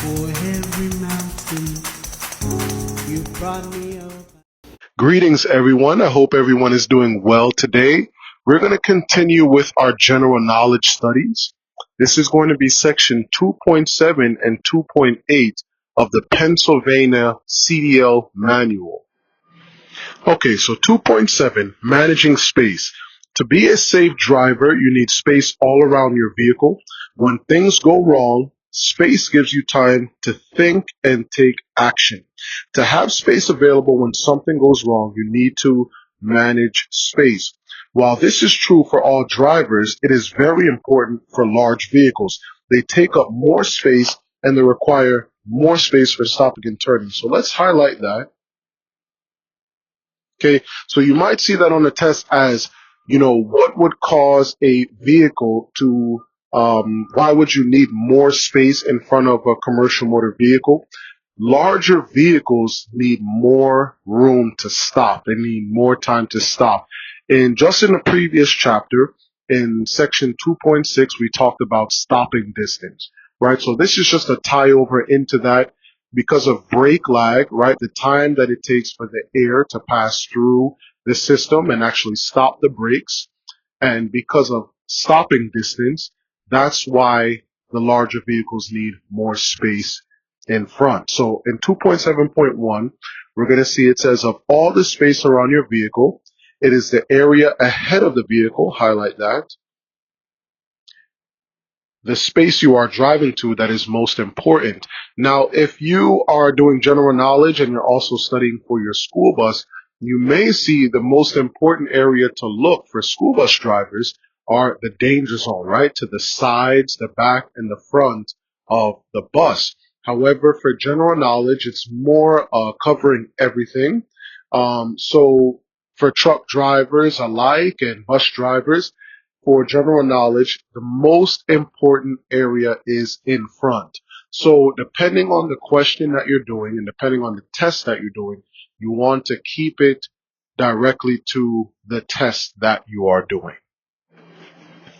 For every mountain you brought me up. Greetings, everyone. I hope everyone is doing well today. We're going to continue with our general knowledge studies. This is going to be section 2.7 and 2.8 of the Pennsylvania CDL manual. Okay, so 2.7, managing space. To be a safe driver, you need space all around your vehicle. When things go wrong, space gives you time to think and take action. To have space available when something goes wrong, you need to manage space. While this is true for all drivers, it is very important for large vehicles. They take up more space and they require more space for stopping and turning. So let's highlight that. Okay, so you might see that on the test as, what would cause a vehicle to, why would you need more space in front of a commercial motor vehicle? Larger vehicles need more room to stop. They need more time to stop. And just in the previous chapter, in section 2.6, we talked about stopping distance, right? So this is just a tie over into that because of brake lag, right? The time that it takes for the air to pass through the system and actually stop the brakes. And because of stopping distance, that's why the larger vehicles need more space in front. So in 2.7.1, we're going to see it says of all the space around your vehicle, it is the area ahead of the vehicle, highlight that, the space you are driving to that is most important. Now, if you are doing general knowledge and you're also studying for your school bus, you may see the most important area to look for school bus drivers are the danger zone, right? To the sides, the back, and the front of the bus. However, for general knowledge, it's more covering everything. So for truck drivers alike and bus drivers, for general knowledge, the most important area is in front. So depending on the question that you're doing and depending on the test that you're doing, you want to keep it directly to the test that you are doing.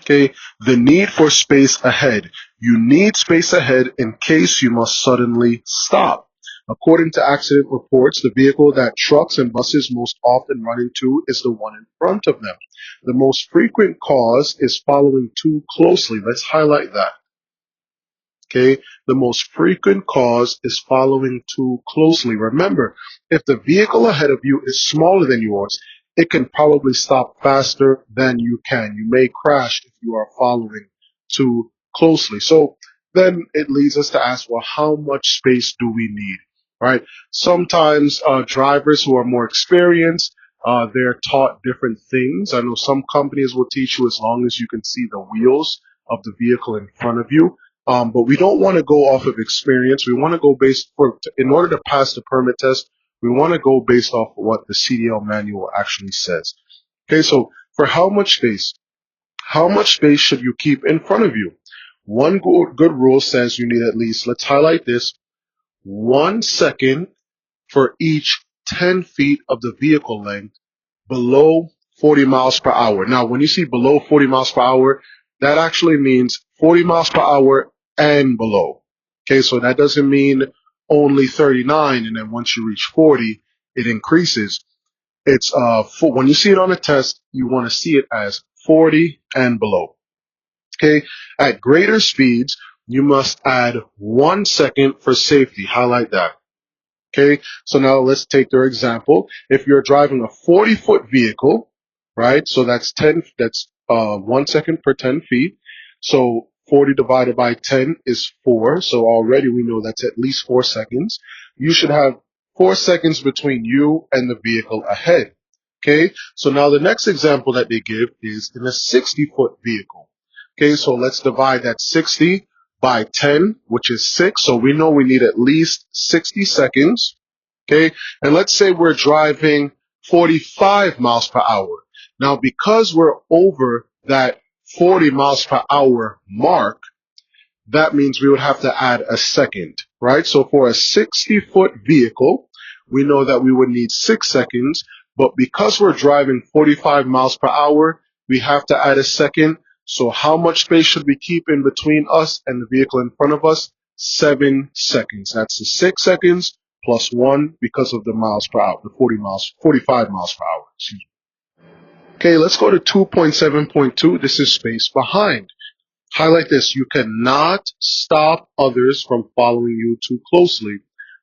Okay, the need for space ahead. You need space ahead in case you must suddenly stop. According to accident reports, the vehicle that trucks and buses most often run into is the one in front of them. The most frequent cause is following too closely. Let's highlight that. Okay, the most frequent cause is following too closely. Remember, if the vehicle ahead of you is smaller than yours, it can probably stop faster than you can. You may crash if you are following too closely. So then it leads us to ask, well, how much space do we need? Right? Sometimes drivers who are more experienced, they're taught different things. I know some companies will teach you as long as you can see the wheels of the vehicle in front of you. But we don't want to go off of experience. We want to go in order to pass the permit test, we want to go based off of what the CDL manual actually says. Okay, so for how much space should you keep in front of you? One good rule says you need at least, let's highlight this, 1 second for each 10 feet of the vehicle length below 40 miles per hour. Now, when you see below 40 miles per hour, that actually means 40 miles per hour and below. Okay, so that doesn't mean only 39, and then once you reach 40, it increases. It's when you see it on a test, you want to see it as 40 and below. Okay, at greater speeds, you must add 1 second for safety. Highlight that. Okay, so now let's take their example. If you're driving a 40-foot vehicle, right? So that's 1 second per 10 feet. So 40 divided by 10 is 4. So already we know that's at least 4 seconds. You should have 4 seconds between you and the vehicle ahead. Okay, so now the next example that they give is in a 60-foot vehicle. Okay, so let's divide that 60 by 10, which is 6. So we know we need at least 60 seconds. Okay, and let's say we're driving 45 miles per hour. Now, because we're over that 40 miles per hour mark, that means we would have to add a second, right? So for a 60-foot vehicle, we know that we would need 6 seconds, but because we're driving 45 miles per hour, we have to add a second. So how much space should we keep in between us and the vehicle in front of us? 7 seconds. That's the 6 seconds plus 1 because of the miles per hour, the 45 miles per hour. Excuse me. Okay, let's go to 2.7.2. This is space behind. Highlight this. You cannot stop others from following you too closely,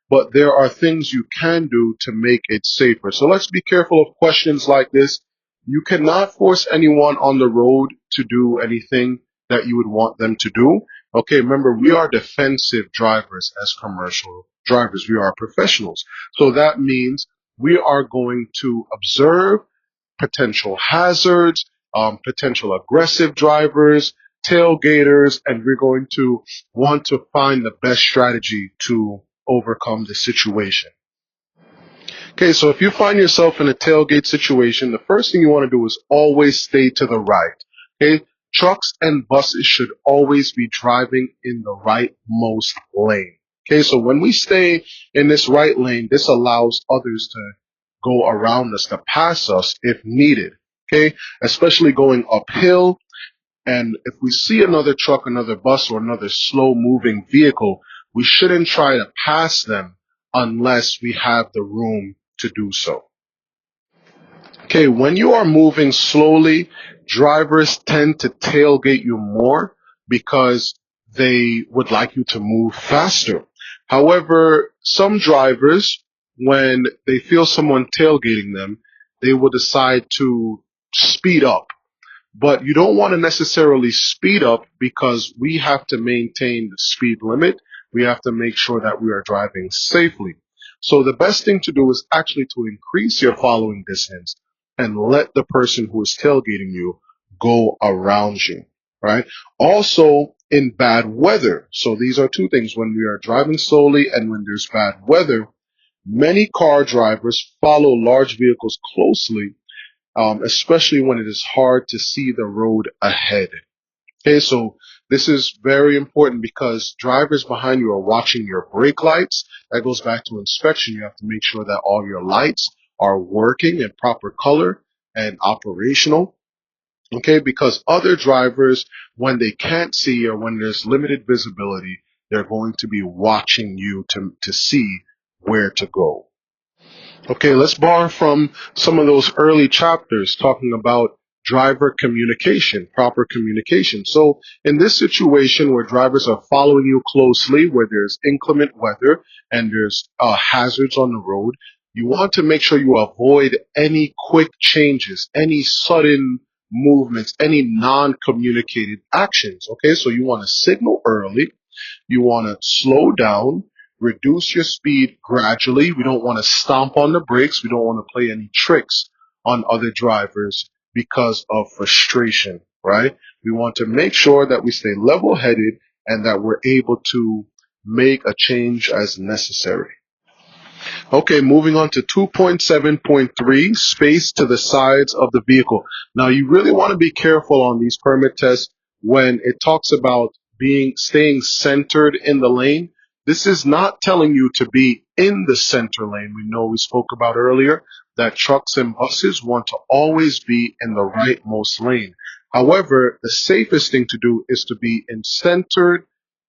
but there are things you can do to make it safer. So let's be careful of questions like this. You cannot force anyone on the road to do anything that you would want them to do. Okay, remember, we are defensive drivers as commercial drivers. We are professionals. So that means we are going to observe potential hazards, potential aggressive drivers, tailgaters, and we're going to want to find the best strategy to overcome the situation. Okay, so if you find yourself in a tailgate situation, the first thing you want to do is always stay to the right. Okay, trucks and buses should always be driving in the rightmost lane. Okay, so when we stay in this right lane, this allows others to go around us, to pass us if needed. Okay, especially going uphill. And if we see another truck, another bus, or another slow moving vehicle, we shouldn't try to pass them unless we have the room to do so. Okay, when you are moving slowly, drivers tend to tailgate you more because they would like you to move faster. However, some drivers, when they feel someone tailgating them, they will decide to speed up, but you don't want to necessarily speed up because we have to maintain the speed limit. We have to make sure that we are driving safely. So the best thing to do is actually to increase your following distance and let the person who is tailgating you go around you, right? Also in bad weather. So these are two things: when we are driving slowly and when there's bad weather, many car drivers follow large vehicles closely, especially when it is hard to see the road ahead. Okay, so this is very important because drivers behind you are watching your brake lights. That goes back to inspection. You have to make sure that all your lights are working in proper color and operational. Okay, because other drivers, when they can't see or when there's limited visibility, they're going to be watching you to see where to go. Okay, let's borrow from some of those early chapters talking about driver communication, proper communication. So in this situation where drivers are following you closely, where there's inclement weather and there's hazards on the road, you want to make sure you avoid any quick changes, any sudden movements, any non-communicated actions. Okay, so you want to signal early. You want to slow down, reduce your speed gradually. We don't want to stomp on the brakes. We don't want to play any tricks on other drivers because of frustration, right? We want to make sure that we stay level headed and that we're able to make a change as necessary. Okay, moving on to 2.7.3, space to the sides of the vehicle. Now, you really want to be careful on these permit tests when it talks about staying centered in the lane. This is not telling you to be in the center lane. We know we spoke about earlier that trucks and buses want to always be in the rightmost lane. However, the safest thing to do is to be centered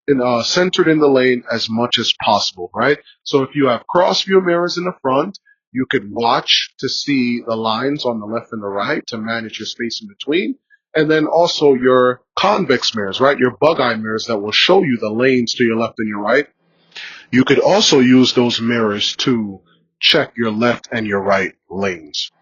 in the lane as much as possible, right? So if you have cross view mirrors in the front, you could watch to see the lines on the left and the right to manage your space in between. And then also your convex mirrors, right? Your bug eye mirrors that will show you the lanes to your left and your right. You could also use those mirrors to check your left and your right lanes.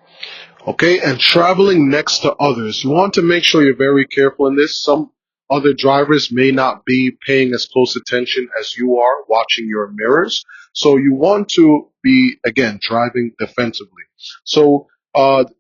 Okay, and traveling next to others. You want to make sure you're very careful in this. Some other drivers may not be paying as close attention as you are watching your mirrors. So you want to be, again, driving defensively. So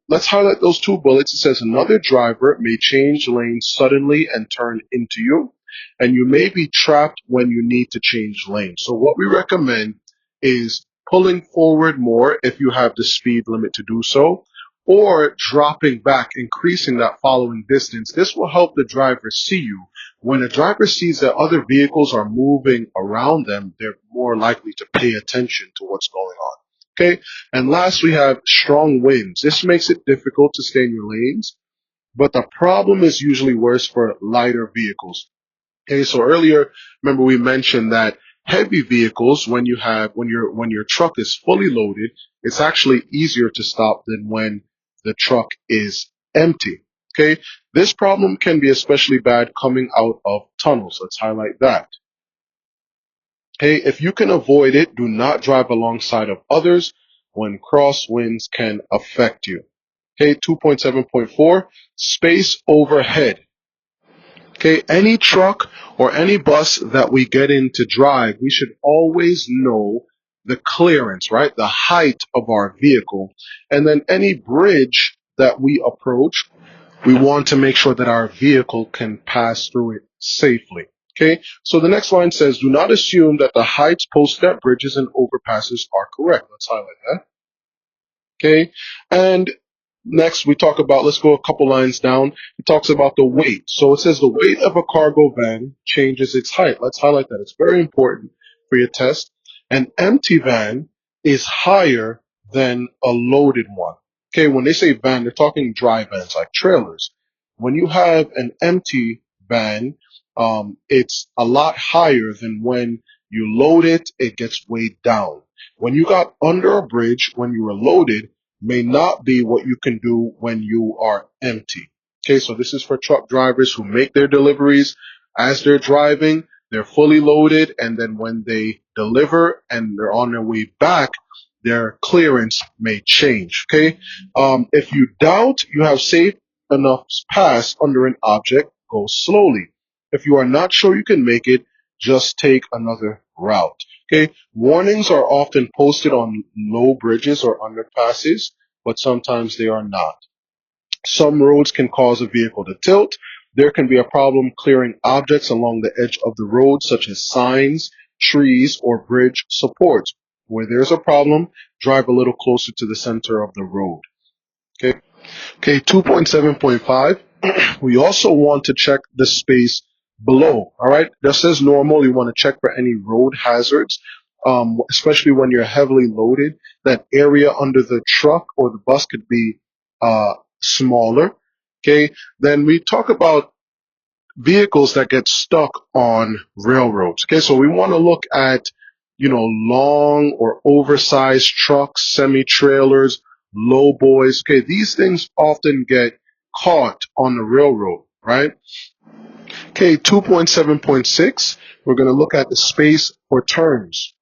let's highlight those two bullets. It says another driver may change lanes suddenly and turn into you, and you may be trapped when you need to change lanes. So what we recommend is pulling forward more if you have the speed limit to do so, or dropping back, increasing that following distance. This will help the driver see you. When a driver sees that other vehicles are moving around them, they're more likely to pay attention to what's going on. Okay, and last we have strong winds. This makes it difficult to stay in your lanes, but the problem is usually worse for lighter vehicles. Okay, so earlier, remember we mentioned that heavy vehicles, when your truck is fully loaded, it's actually easier to stop than when the truck is empty. Okay, this problem can be especially bad coming out of tunnels. Let's highlight that. Okay, if you can avoid it, do not drive alongside of others when crosswinds can affect you. Okay, 2.7.4, space overhead. Okay, any truck or any bus that we get in to drive, we should always know the clearance, right? The height of our vehicle. And then any bridge that we approach, we want to make sure that our vehicle can pass through it safely. Okay, so the next line says, do not assume that the heights posted at bridges and overpasses are correct. Let's highlight that. Okay, and next we talk about, let's go a couple lines down. It talks about the weight. So it says the weight of a cargo van changes its height. Let's highlight that. It's very important for your test. An empty van is higher than a loaded one. Okay, when they say van, they're talking dry vans like trailers. When you have an empty van, it's a lot higher than when you load it, it gets weighed down. When you got under a bridge, when you were loaded, may not be what you can do when you are empty. Okay, so this is for truck drivers who make their deliveries as they're driving, they're fully loaded, and then when they deliver and they're on their way back, their clearance may change. Okay, if you doubt you have safe enough pass under an object, go slowly. If you are not sure you can make it, just take another route. Okay, warnings are often posted on low bridges or underpasses, but sometimes they are not. Some roads can cause a vehicle to tilt. There can be a problem clearing objects along the edge of the road, such as signs, trees, or bridge supports. Where there's a problem, drive a little closer to the center of the road. Okay. Okay, 2.7.5. We also want to check the space below. All right, just as normal, you want to check for any road hazards, especially when you're heavily loaded. That area under the truck or the bus could be smaller. Okay, then we talk about vehicles that get stuck on railroads. Okay, so we want to look at, long or oversized trucks, semi trailers, low boys. Okay, these things often get caught on the railroad, right? Okay, 2.7.6, we're going to look at the space for turns.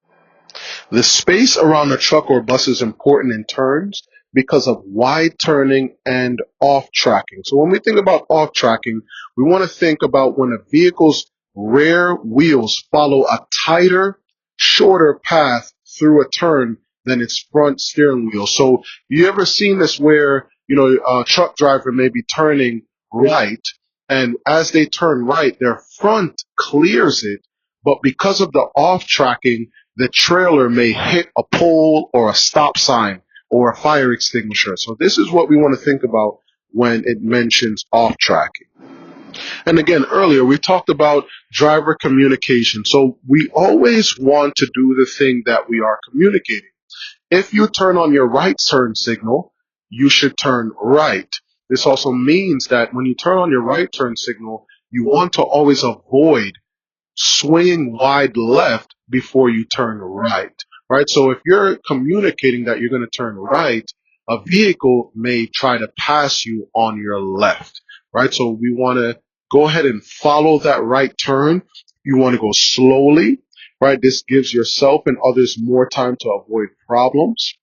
The space around a truck or bus is important in turns because of wide turning and off tracking. So when we think about off tracking, we want to think about when a vehicle's rear wheels follow a tighter, shorter path through a turn than its front steering wheel. So you ever seen this where, a truck driver may be turning right, and as they turn right, their front clears it, but because of the off tracking, the trailer may hit a pole or a stop sign or a fire extinguisher. So this is what we want to think about when it mentions off tracking. And again, earlier we talked about driver communication. So we always want to do the thing that we are communicating. If you turn on your right turn signal, you should turn right. This also means that when you turn on your right turn signal, you want to always avoid swinging wide left before you turn right, right? So if you're communicating that you're going to turn right, a vehicle may try to pass you on your left, right? So we want to go ahead and follow that right turn. You want to go slowly, right? This gives yourself and others more time to avoid problems.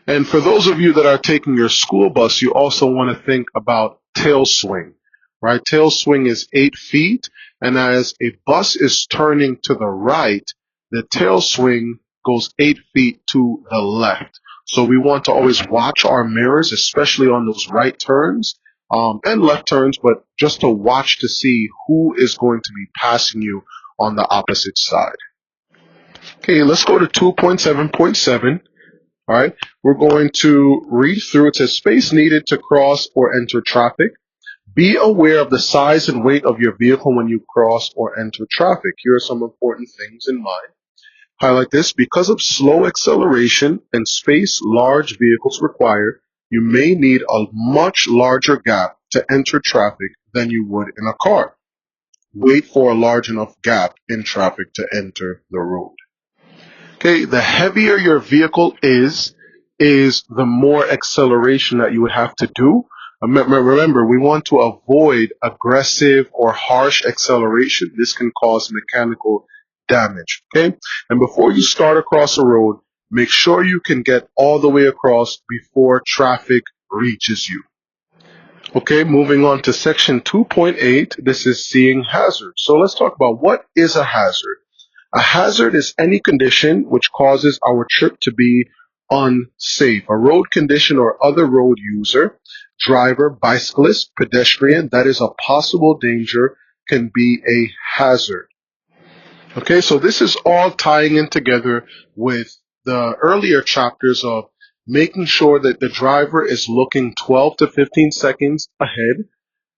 And for those of you that are taking your school bus, you also want to think about tail swing, right? Tail swing is 8 feet. And as a bus is turning to the right, the tail swing goes 8 feet to the left. So we want to always watch our mirrors, especially on those right turns and left turns, but just to watch to see who is going to be passing you on the opposite side. Okay, let's go to 2.7.7. All right, we're going to read through. It says space needed to cross or enter traffic. Be aware of the size and weight of your vehicle when you cross or enter traffic. Here are some important things in mind. Highlight this. Because of slow acceleration and space large vehicles require, you may need a much larger gap to enter traffic than you would in a car. wait for a large enough gap in traffic to enter the road. Okay, the heavier your vehicle is the more acceleration that you would have to do. Remember, we want to avoid aggressive or harsh acceleration. This can cause mechanical damage. Okay, and before you start across a road, make sure you can get all the way across before traffic reaches you. Okay, moving on to section 2.8. This is seeing hazards. So let's talk about what is a hazard. A hazard is any condition which causes our trip to be unsafe. A road condition or other road user, driver, bicyclist, pedestrian that is a possible danger can be a hazard. Okay, so this is all tying in together with the earlier chapters of making sure that the driver is looking 12 to 15 seconds ahead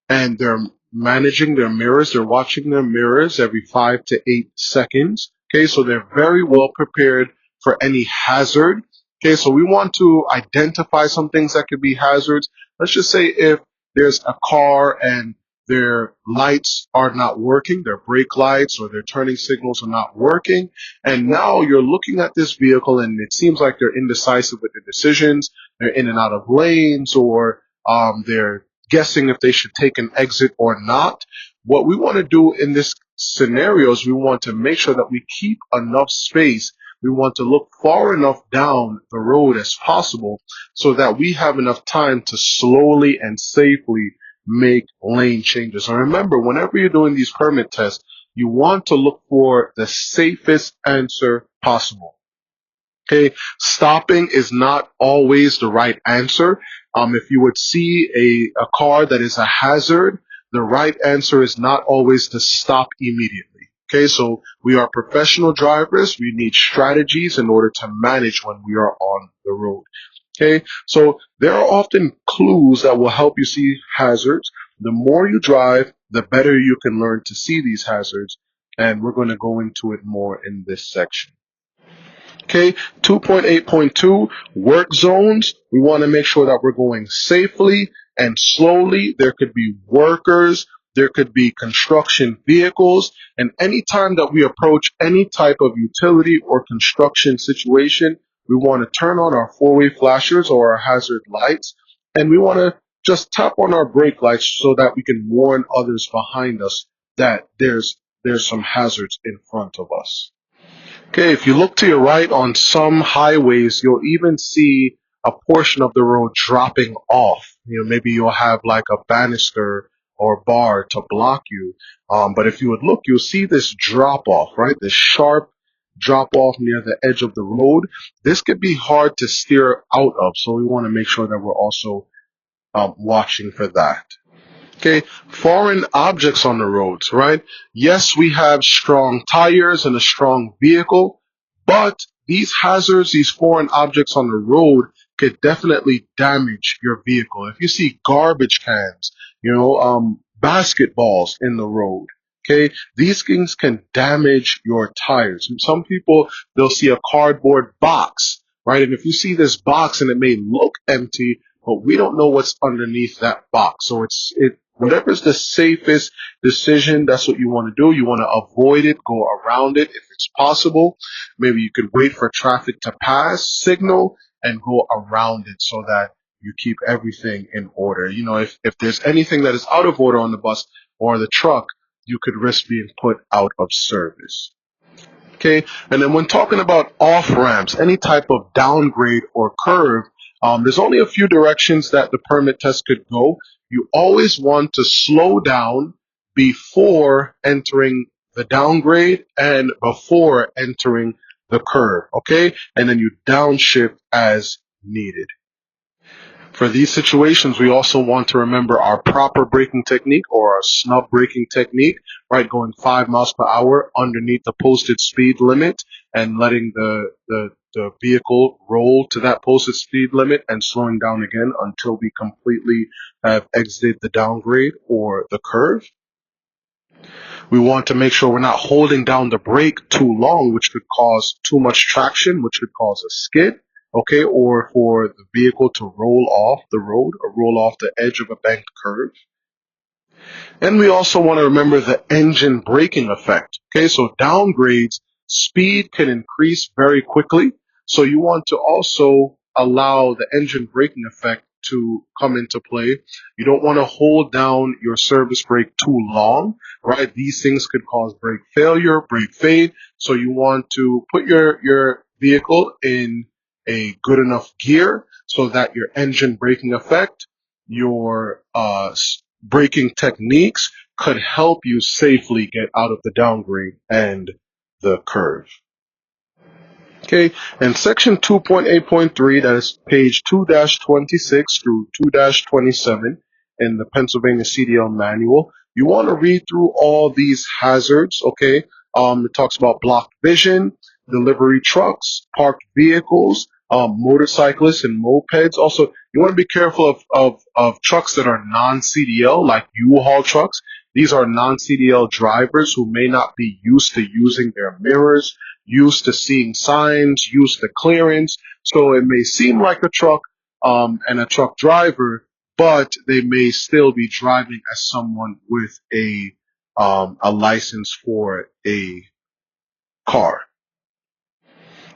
and they're managing their mirrors. They're watching their mirrors every 5 to 8 seconds. Okay, so they're very well prepared for any hazard. Okay, so we want to identify some things that could be hazards. Let's just say if there's a car and their lights are not working, their brake lights or their turning signals are not working, and now you're looking at this vehicle and it seems like they're indecisive with their decisions, they're in and out of lanes, or they're guessing if they should take an exit or not. What we want to do in this scenario is we want to make sure that we keep enough space. We want to look far enough down the road as possible so that we have enough time to slowly and safely make lane changes. And remember, whenever you're doing these permit tests, you want to look for the safest answer possible. Okay, stopping is not always the right answer. If you would see a car that is a hazard, the right answer is not always to stop immediately. Okay, so we are professional drivers. We need strategies in order to manage when we are on the road. Okay, so there are often clues that will help you see hazards. The more you drive, the better you can learn to see these hazards. And we're going to go into it more in this section. Okay, 2.8.2, work zones. We want to make sure that we're going safely and slowly. There could be workers, there could be construction vehicles, and anytime that we approach any type of utility or construction situation, we want to turn on our four-way flashers or our hazard lights, and we want to just tap on our brake lights so that we can warn others behind us that there's some hazards in front of us. Okay, if you look to your right on some highways, you'll even see a portion of the road dropping off. You know, maybe you'll have like a banister or bar to block you. But if you would look, you'll see this drop off, right? This sharp drop off near the edge of the road. This could be hard to steer out of, so we want to make sure that we're also watching for that. Okay, foreign objects on the roads, right? Yes, we have strong tires and a strong vehicle, but these hazards, these foreign objects on the road could definitely damage your vehicle. If you see garbage cans, basketballs in the road, okay, these things can damage your tires. And some people, they'll see a cardboard box, right? And if you see this box and it may look empty, but we don't know what's underneath that box. So whatever's the safest decision, that's what you want to do. You want to avoid it, go around it if it's possible. Maybe you could wait for traffic to pass, signal, and go around it so that you keep everything in order. You know, if there's anything that is out of order on the bus or the truck, you could risk being put out of service. Okay, and then when talking about off ramps, any type of downgrade or curve, there's only a few directions that the permit test could go. You always want to slow down before entering the downgrade and before entering the curve, okay? And then you downshift as needed. For these situations, we also want to remember our proper braking technique or our snub braking technique, right? Going 5 miles per hour underneath the posted speed limit and letting the vehicle roll to that posted speed limit and slowing down again until we completely have exited the downgrade or the curve. We want to make sure we're not holding down the brake too long, which could cause too much traction, which could cause a skid, okay, or for the vehicle to roll off the road or roll off the edge of a banked curve. And we also want to remember the engine braking effect. Okay, so downgrades, speed can increase very quickly. So you want to also allow the engine braking effect to come into play. You don't want to hold down your service brake too long, right? These things could cause brake failure, brake fade. So you want to put your vehicle in a good enough gear so that your engine braking effect, your braking techniques could help you safely get out of the downgrade and the curve. Okay, and section 2.8.3, that is page 2-26 through 2-27 in the Pennsylvania CDL manual, you want to read through all these hazards, okay? It talks about blocked vision, delivery trucks, parked vehicles, motorcyclists and mopeds. Also, you want to be careful of trucks that are non-CDL, like U-Haul trucks. These are non-CDL drivers who may not be used to using their mirrors, used to seeing signs, used to clearance. So it may seem like a truck and a truck driver, but they may still be driving as someone with a license for a car.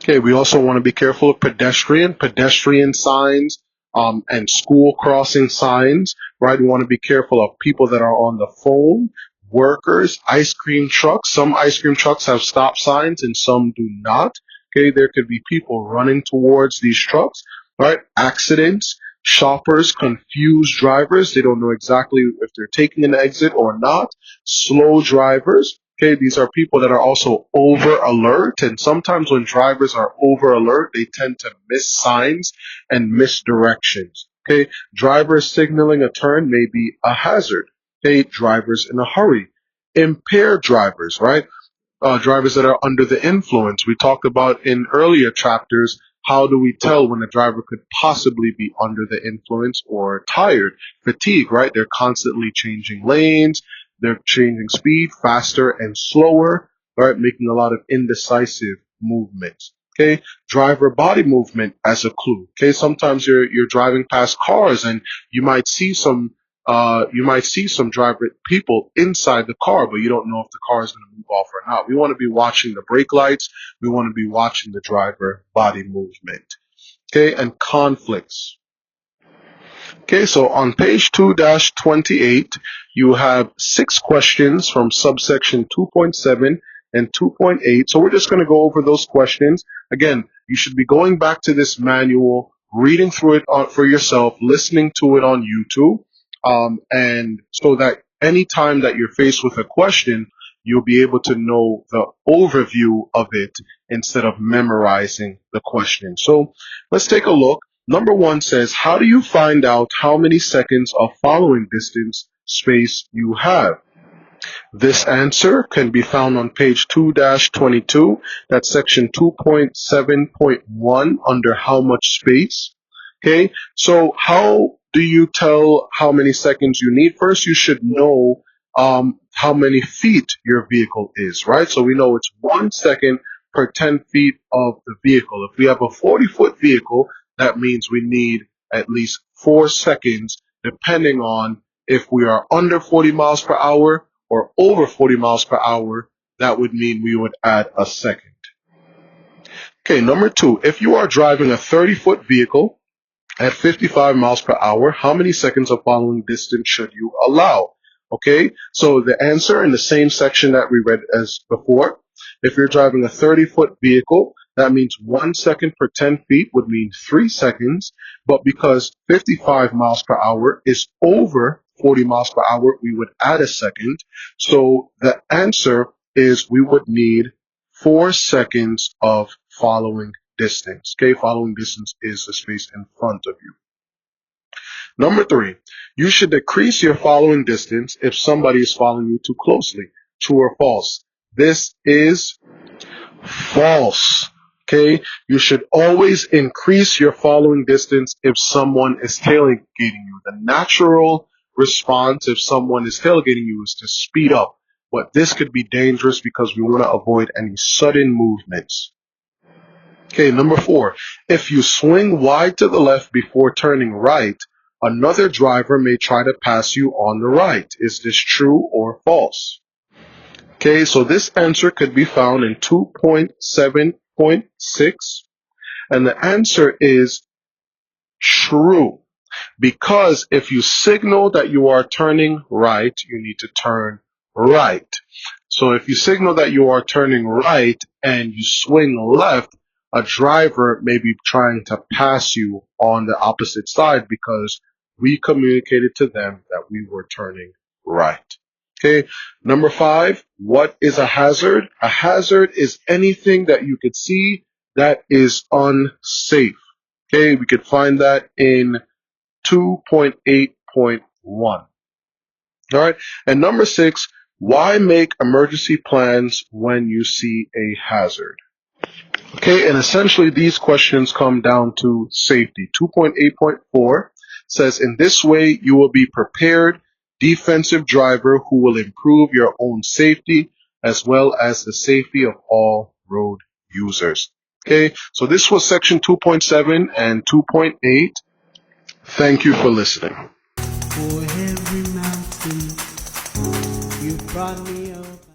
Okay, we also want to be careful of pedestrian signs, and school crossing signs, right? We want to be careful of people that are on the phone, workers, ice cream trucks. Some ice cream trucks have stop signs and some do not. Okay, there could be people running towards these trucks, right? Accidents, shoppers, confused drivers. They don't know exactly if they're taking an exit or not. Slow drivers. Okay, these are people that are also over alert, and sometimes when drivers are over alert, they tend to miss signs and miss directions. Okay, drivers signaling a turn may be a hazard. Okay, drivers in a hurry, impaired drivers, right? Drivers that are under the influence. We talked about in earlier chapters, how do we tell when a driver could possibly be under the influence or tired, fatigue, right? They're constantly changing lanes, they're changing speed faster and slower, right? Making a lot of indecisive movements. Okay, driver body movement as a clue. Okay, sometimes you're driving past cars and you might see some driver people inside the car, but you don't know if the car is going to move off or not. We want to be watching the brake lights. We want to be watching the driver body movement. Okay, and conflicts. Okay, so on page 2-28, you have 6 questions from subsection 2.7 and 2.8. So we're just going to go over those questions. Again, you should be going back to this manual, reading through it for yourself, listening to it on YouTube, and so that anytime that you're faced with a question, you'll be able to know the overview of it instead of memorizing the question. So let's take a look. Number 1 says, how do you find out how many seconds of following distance space you have? This answer can be found on page 2-22. That's section 2.7.1 under how much space. Okay, so how do you tell how many seconds you need? First, you should know how many feet your vehicle is, right? So we know it's 1 second per 10 feet of the vehicle. If we have a 40-foot vehicle, that means we need at least 4 seconds, depending on if we are under 40 miles per hour or over 40 miles per hour. That would mean we would add a second. Okay, number 2, if you are driving a 30-foot vehicle at 55 miles per hour, how many seconds of following distance should you allow? Okay, so the answer in the same section that we read as before, if you're driving a 30-foot vehicle, that means 1 second per 10 feet would mean 3 seconds. But because 55 miles per hour is over 40 miles per hour, we would add a second. So the answer is we would need 4 seconds of following distance. Okay, following distance is the space in front of you. Number 3, you should decrease your following distance if somebody is following you too closely. True or false? This is false. Okay, you should always increase your following distance if someone is tailgating you. The natural response if someone is tailgating you is to speed up, but this could be dangerous because we want to avoid any sudden movements. Okay, number 4, if you swing wide to the left before turning right, another driver may try to pass you on the right. Is this true or false? Okay, so this answer could be found in 2.7.6, and the answer is true. Because if you signal that you are turning right, you need to turn right. So if you signal that you are turning right and you swing left, a driver may be trying to pass you on the opposite side because we communicated to them that we were turning right. Okay. Number 5, what is a hazard? A hazard is anything that you could see that is unsafe. Okay. We could find that in 2.8.1. All right. And number 6, why make emergency plans when you see a hazard? Okay. And essentially these questions come down to safety. 2.8.4 says, in this way, you will be prepared defensive driver who will improve your own safety as well as the safety of all road users. Okay. So this was section 2.7 and 2.8. Thank you for listening. For every mountain you brought me up.